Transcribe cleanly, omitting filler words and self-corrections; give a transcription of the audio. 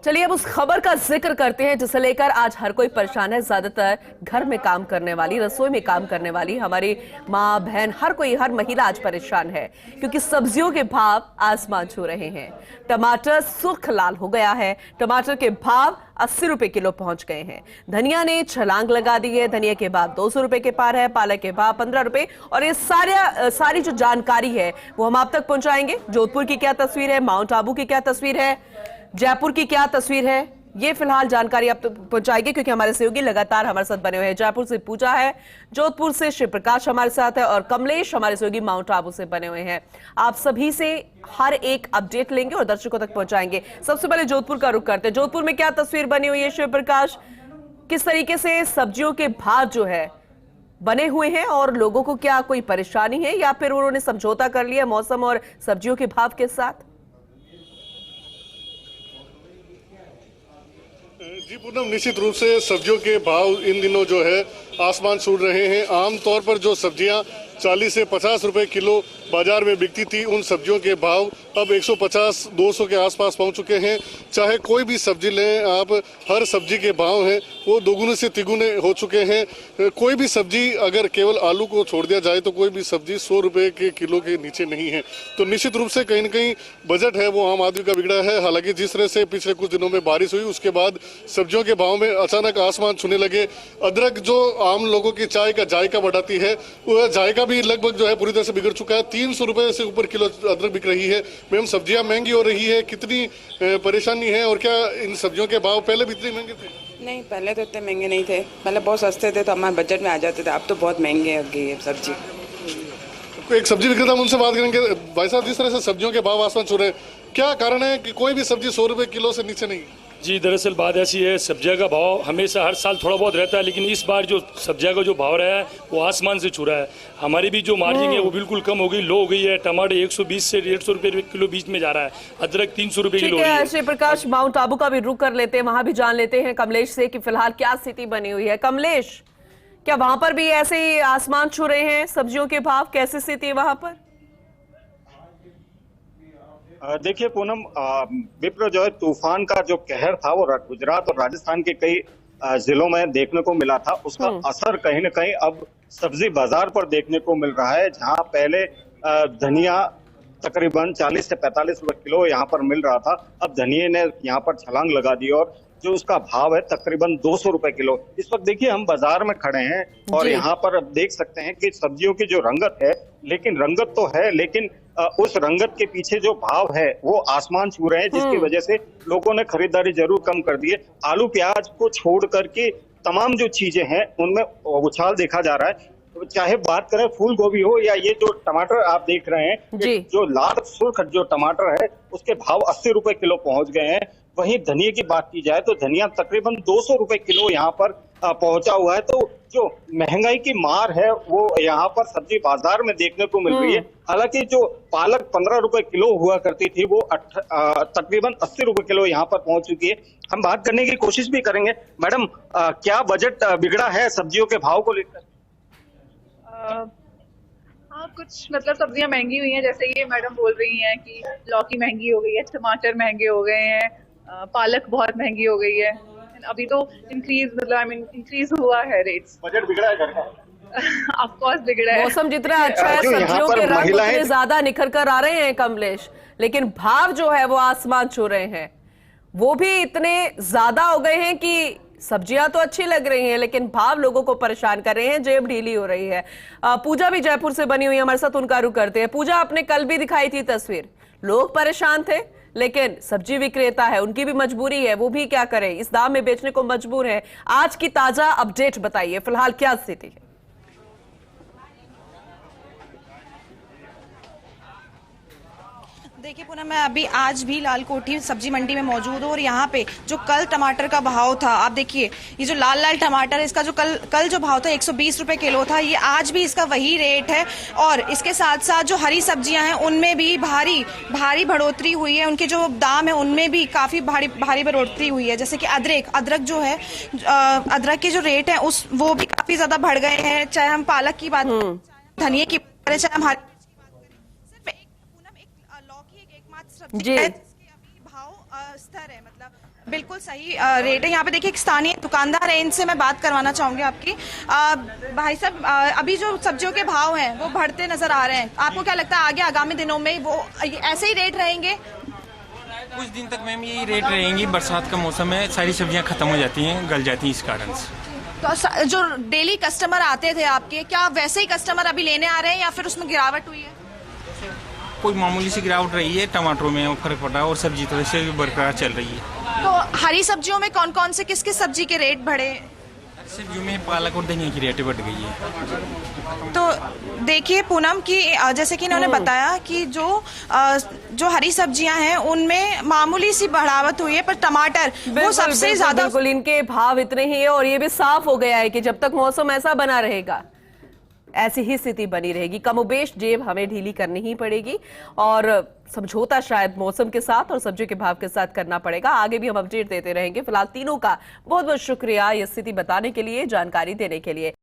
चलिए अब उस खबर का जिक्र करते हैं जिसे लेकर आज हर कोई परेशान है। ज्यादातर घर में काम करने वाली, रसोई में काम करने वाली हमारी माँ बहन, हर महिला आज परेशान है क्योंकि सब्जियों के भाव आसमान छू रहे हैं। टमाटर सुर्ख लाल हो गया है। टमाटर के भाव 80 रुपए किलो पहुंच गए हैं। धनिया ने छलांग लगा दी है। धनिया के भाव 200 रुपए के पार है। पालक के भाव 15 रुपए। और ये सारी जो जानकारी है वो हम आप तक पहुंचाएंगे। जोधपुर की क्या तस्वीर है, माउंट आबू की क्या तस्वीर है, जयपुर की क्या तस्वीर है, ये फिलहाल जानकारी आप तक पहुंचाएंगे क्योंकि हमारे सहयोगी लगातार हमारे साथ बने हुए हैं। जयपुर से पूजा है, जोधपुर से शिव प्रकाश हमारे साथ है और कमलेश हमारे सहयोगी माउंट आबू से बने हुए हैं। आप सभी से हर एक अपडेट लेंगे और दर्शकों तक पहुंचाएंगे। सबसे पहले जोधपुर का रुख करते हैं। जोधपुर में क्या तस्वीर बनी हुई है शिव प्रकाश? किस तरीके से सब्जियों के भाव जो है बने हुए हैं और लोगों को क्या कोई परेशानी है या फिर उन्होंने समझौता कर लिया मौसम और सब्जियों के भाव के साथ? जी पूनम, निश्चित रूप से सब्जियों के भाव इन दिनों जो है आसमान छू रहे हैं। आमतौर पर जो सब्जियां 40 से 50 रुपए किलो बाजार में बिकती थी, उन सब्जियों के भाव अब 150-200 के आसपास पहुंच चुके हैं। चाहे कोई भी सब्जी लें आप, हर सब्जी के भाव हैं वो दोगुने से तिगुने हो चुके हैं। कोई भी सब्जी, अगर केवल आलू को छोड़ दिया जाए तो कोई भी सब्जी 100 रुपए के किलो के नीचे नहीं है। तो निश्चित रूप से कहीं न कहीं बजट है वो आम आदमी का बिगड़ा है। हालांकि जिस तरह से पिछले कुछ दिनों में बारिश हुई उसके बाद सब्जियों के भाव में अचानक आसमान छूने लगे। अदरक जो आम लोगों की चाय का जायका बढ़ाती है, वह जायका भी लगभग जो है पूरी तरह से बिगड़ चुका है। 300 रुपए से ऊपर किलो अदरक बिक रही है। मैम, सब्जियां महंगी हो रही है, कितनी परेशानी है और क्या इन सब्जियों के भाव पहले भी इतने महंगे थे? नहीं, पहले तो इतने महंगे नहीं थे। पहले बहुत सस्ते थे तो हमारे बजट में आ जाते थे। अब तो बहुत महंगे हो गई है सब्जी। एक सब्जी विक्रेता, हम उनसे बात करेंगे। भाई साहब, जिस तरह से सब्जियों के भाव आसमान छू रहे हैं, क्या कारण है कि कोई भी सब्जी 100 रुपए किलो से नीचे नहीं? जी, दरअसल बात ऐसी है, सब्जियों का भाव हमेशा हर साल थोड़ा बहुत रहता है, लेकिन इस बार जो सब्जियों का जो भाव रहा है वो आसमान से छू रहा है। हमारी भी जो मार्जिन है वो बिल्कुल कम हो गई, लो हो गई है। टमाटर 120 से 150 रुपए किलो बीच में जा रहा है। अदरक 300 रुपए किलो है। श्री प्रकाश, माउंट आबू का भी रुख कर लेते हैं, वहां भी जान लेते हैं कमलेश से कि फिलहाल क्या स्थिति बनी हुई है। कमलेश, क्या वहां पर भी ऐसे ही आसमान छू रहे हैं सब्जियों के भाव? कैसी स्थिति है वहां पर? देखिए पूनम, विप्र जो है तूफान का जो कहर था वो गुजरात और राजस्थान के कई जिलों में देखने को मिला था। उसका असर कहीं न कहीं अब सब्जी बाजार पर देखने को मिल रहा है। जहां पहले धनिया तकरीबन 40 से 45 रुपए किलो यहाँ पर मिल रहा था, अब धनिये ने यहाँ पर छलांग लगा दी और जो उसका भाव है तकरीबन 200 रुपए किलो। इस वक्त देखिए हम बाजार में खड़े हैं और यहाँ पर अब देख सकते हैं कि सब्जियों की जो रंगत है, लेकिन रंगत तो है, लेकिन उस रंगत के पीछे जो भाव है वो आसमान छू रहे हैं, जिसकी वजह से लोगों ने खरीदारी जरूर कम कर दी है। आलू प्याज को छोड़ करके तमाम जो चीजें हैं उनमें उछाल देखा जा रहा है। चाहे बात करें फूल गोभी हो या ये जो टमाटर आप देख रहे हैं, जो लाल सुर्ख जो टमाटर है उसके भाव 80 रुपए किलो पहुंच गए हैं। वहीं धनिया की बात की जाए तो धनिया तकरीबन 200 रुपए किलो यहाँ पर पहुंचा हुआ है। तो जो महंगाई की मार है वो यहाँ पर सब्जी बाजार में देखने को मिल रही है। हालांकि जो पालक 15 रुपए किलो हुआ करती थी वो तकरीबन 80 रुपए किलो यहाँ पर पहुंच चुकी है। हम बात करने की कोशिश भी करेंगे। मैडम, क्या बजट बिगड़ा है सब्जियों के भाव को लेकर? हाँ, कुछ मतलब सब्जियां महंगी हुई हैं, जैसे ये मैडम बोल रही हैं कि लौकी महंगी हो गई है, टमाटर महंगे हो गए हैं, पालक बहुत महंगी हो गई है। अभी तो इंक्रीज हुआ है रेट्स। बजट बिगड़ा है घर का? ऑफ कोर्स बिगड़ा है। मौसम जितना अच्छा है, सब्जियों के रंग उतने ज्यादा निखर कर आ रहे हैं कमलेश, लेकिन भाव जो है वो आसमान छू रहे हैं। वो भी इतने ज्यादा हो गए हैं कि सब्जियां तो अच्छी लग रही हैं लेकिन भाव लोगों को परेशान कर रहे हैं, जेब ढीली हो रही है। पूजा भी जयपुर से बनी हुई है हमारे साथ, उनका रुख करते हैं। पूजा, आपने कल भी दिखाई थी तस्वीर, लोग परेशान थे लेकिन सब्जी विक्रेता है, उनकी भी मजबूरी है, वो भी क्या करें, इस दाम में बेचने को मजबूर है। आज की ताजा अपडेट बताइए, फिलहाल क्या स्थिति है? देखिए पूनम, मैं अभी आज भी लाल कोठी सब्जी मंडी में मौजूद हूँ और यहाँ पे जो कल टमाटर का भाव था, आप देखिए ये जो लाल लाल टमाटर है, इसका जो कल जो भाव था 120 रुपए किलो था, ये आज भी इसका वही रेट है। और इसके साथ साथ जो हरी सब्जियां हैं उनमें भी भारी बढ़ोतरी हुई है, उनके जो दाम है उनमें भी काफी भारी बढ़ोतरी हुई है। जैसे कि अदरक जो है, अदरक के जो रेट है वो भी काफी ज्यादा बढ़ गए हैं। चाहे हम पालक की बात करें, धनिया की बात करें, चाहे हम जी, जिसके अभी भाव स्तर है, मतलब बिल्कुल सही रेट है। यहाँ पे देखिए एक स्थानीय दुकानदार है, इनसे मैं बात करवाना चाहूंगी आपकी। भाई साहब, अभी जो सब्जियों के भाव हैं वो बढ़ते नजर आ रहे हैं, आपको क्या लगता है आगे आगामी दिनों में वो ऐसे ही रेट रहेंगे? कुछ दिन तक मैम यही रेट रहेंगी, बरसात का मौसम है, सारी सब्जियां खत्म हो जाती हैं, गल जाती हैं इस कारण से। तो जो डेली कस्टमर आते थे आपके, क्या वैसे ही कस्टमर अभी लेने आ रहे हैं या फिर उसमें गिरावट हुई है? कोई मामूली सी गिरावट रही है, टमाटरों में फर्क पड़ा और सब्जी तो वैसे भी बरकरार चल रही है। तो हरी सब्जियों में कौन कौन से किस किस सब्जी के रेट बढ़े? सब्जियों में पालक और धनिया की रेटें बढ़ गई है। तो देखिए पूनम की, जैसे कि इन्होंने बताया कि जो हरी सब्जियां हैं उनमें मामूली सी बढ़ावट हुई है, पर टमाटर वो सबसे ज्यादा। बिल्कुल इनके भाव इतने ही है और ये भी साफ हो गया है कि जब तक मौसम ऐसा बना रहेगा ऐसी ही स्थिति बनी रहेगी। कमोबेश जेब हमें ढीली करनी ही पड़ेगी और समझौता शायद मौसम के साथ और सब्जी के भाव के साथ करना पड़ेगा। आगे भी हम अपडेट देते रहेंगे। फिलहाल तीनों का बहुत बहुत शुक्रिया ये स्थिति बताने के लिए, जानकारी देने के लिए।